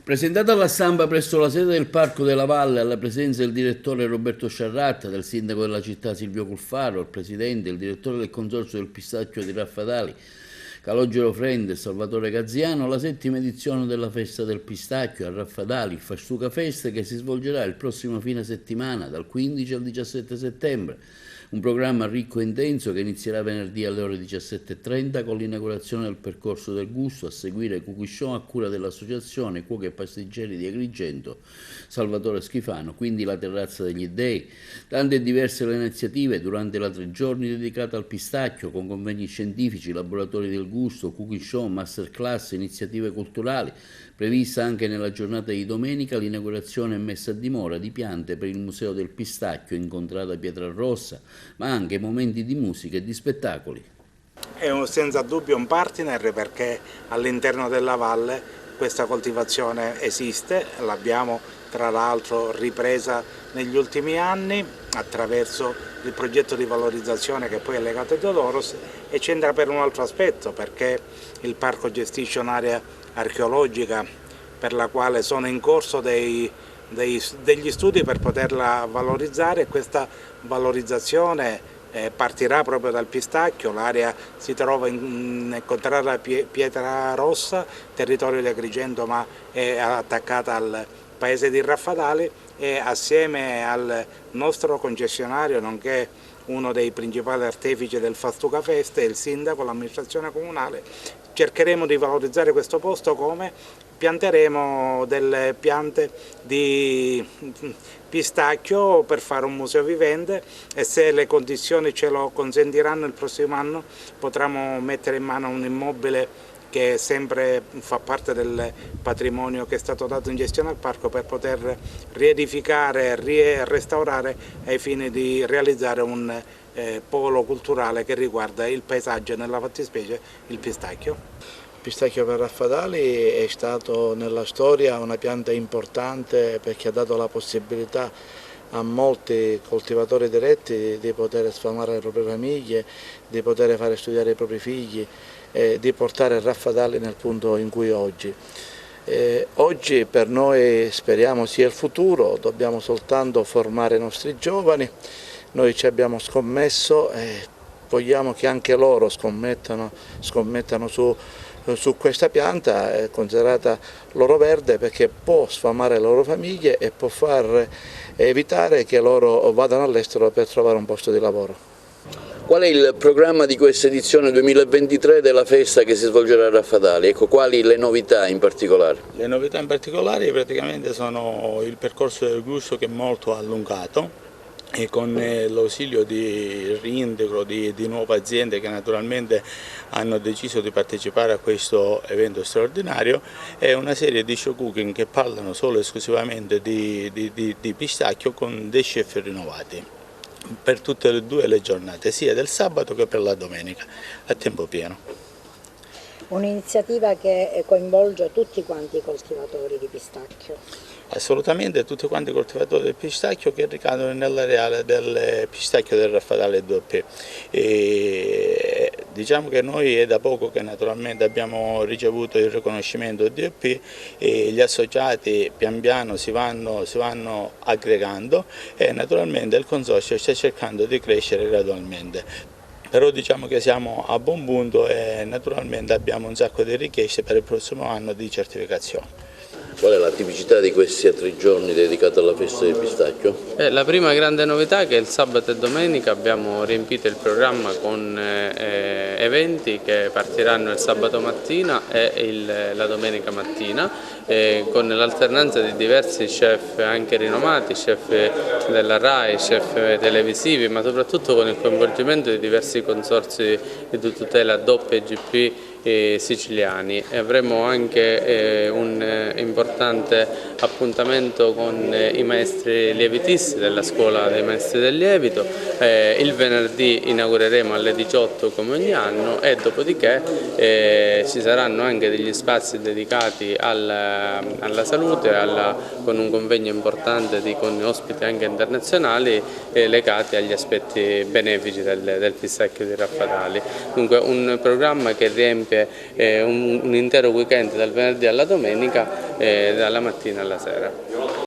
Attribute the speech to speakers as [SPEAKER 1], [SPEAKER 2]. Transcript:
[SPEAKER 1] Presentata alla stampa presso la sede del Parco della Valle, alla presenza del direttore Roberto Sciarratta, del sindaco della città Silvio Cuffaro, il presidente, il direttore del consorzio del pistacchio di Raffadali, Calogero Frende e Salvatore Cazziano, la settima edizione della festa del pistacchio a Raffadali, il Fastuca Fest, che si svolgerà il prossimo fine settimana, dal 15 al 17 settembre. Un programma ricco e intenso che inizierà venerdì alle ore 17:30 con l'inaugurazione del percorso del gusto, a seguire Cookie Show a cura dell'associazione Cuochi e Pastiggeri di Agrigento, Salvatore Schifano, quindi la terrazza degli dei. Tante e diverse le iniziative durante la 3 giorni dedicata al pistacchio, con convegni scientifici, laboratori del gusto, Cookie Show, masterclass, iniziative culturali. Prevista anche nella giornata di domenica l'inaugurazione e messa a dimora di piante per il Museo del Pistacchio in contrada Pietrarossa, ma anche momenti di musica e di spettacoli.
[SPEAKER 2] È senza dubbio un partner perché all'interno della valle questa coltivazione esiste, l'abbiamo tra l'altro ripresa negli ultimi anni attraverso il progetto di valorizzazione che poi è legato a Teodoros e c'entra per un altro aspetto perché il parco gestisce un'area archeologica per la quale sono in corso degli studi per poterla valorizzare e questa valorizzazione partirà proprio dal pistacchio. L'area si trova in contrada Pietrarossa, territorio di Agrigento, ma è attaccata al paese di Raffadali e assieme al nostro concessionario, nonché uno dei principali artefici del Fastuca Fest, il sindaco, l'amministrazione comunale, cercheremo di valorizzare questo posto come pianteremo delle piante di pistacchio per fare un museo vivente e se le condizioni ce lo consentiranno il prossimo anno potremo mettere in mano un immobile che sempre fa parte del patrimonio che è stato dato in gestione al parco per poter riedificare e restaurare ai fini di realizzare un polo culturale che riguarda il paesaggio e nella fattispecie il pistacchio.
[SPEAKER 3] Il pistacchio per Raffadali è stato nella storia una pianta importante perché ha dato la possibilità a molti coltivatori diretti di poter sfamare le proprie famiglie, di poter fare studiare i propri figli e di portare Raffadali nel punto in cui è oggi. Oggi per noi speriamo sia il futuro, dobbiamo soltanto formare i nostri giovani, noi ci abbiamo scommesso e vogliamo che anche loro scommettano su questa pianta considerata loro verde perché può sfamare le loro famiglie e può far evitare che loro vadano all'estero per trovare un posto di lavoro.
[SPEAKER 1] Qual è il programma di questa edizione 2023 della festa che si svolgerà a Raffadali? Ecco, quali le novità in particolare?
[SPEAKER 3] Le novità in particolare praticamente sono il percorso del gusto che è molto allungato e con l'ausilio di reintegro di nuove aziende che naturalmente hanno deciso di partecipare a questo evento straordinario e una serie di show cooking che parlano solo e esclusivamente di pistacchio con dei chef rinnovati per tutte e due le giornate, sia del sabato che per la domenica, a tempo pieno.
[SPEAKER 4] Un'iniziativa che coinvolge tutti quanti i coltivatori di pistacchio.
[SPEAKER 3] Assolutamente tutti quanti i coltivatori del pistacchio che ricadono nell'areale del pistacchio del Raffadali DOP. Diciamo che noi è da poco che naturalmente abbiamo ricevuto il riconoscimento DOP e gli associati pian piano si vanno aggregando e naturalmente il consorzio sta cercando di crescere gradualmente. Però diciamo che siamo a buon punto e naturalmente abbiamo un sacco di richieste per il prossimo anno di certificazione.
[SPEAKER 1] Qual è la tipicità di questi 3 giorni dedicati alla festa del pistacchio?
[SPEAKER 5] La prima grande novità è che il sabato e domenica abbiamo riempito il programma con eventi che partiranno il sabato mattina e la domenica mattina, con l'alternanza di diversi chef anche rinomati, chef della RAI, chef televisivi, ma soprattutto con il coinvolgimento di diversi consorzi di tutela DOP e GP siciliani e avremo anche un importante appuntamento con i maestri lievitisti della scuola dei maestri del lievito. Il venerdì inaugureremo alle 18 come ogni anno e dopodiché ci saranno anche degli spazi dedicati alla salute con un convegno importante con ospiti anche internazionali legati agli aspetti benefici del pistacchio di Raffadali. Dunque un programma che riempie anche un intero weekend dal venerdì alla domenica, dalla mattina alla sera.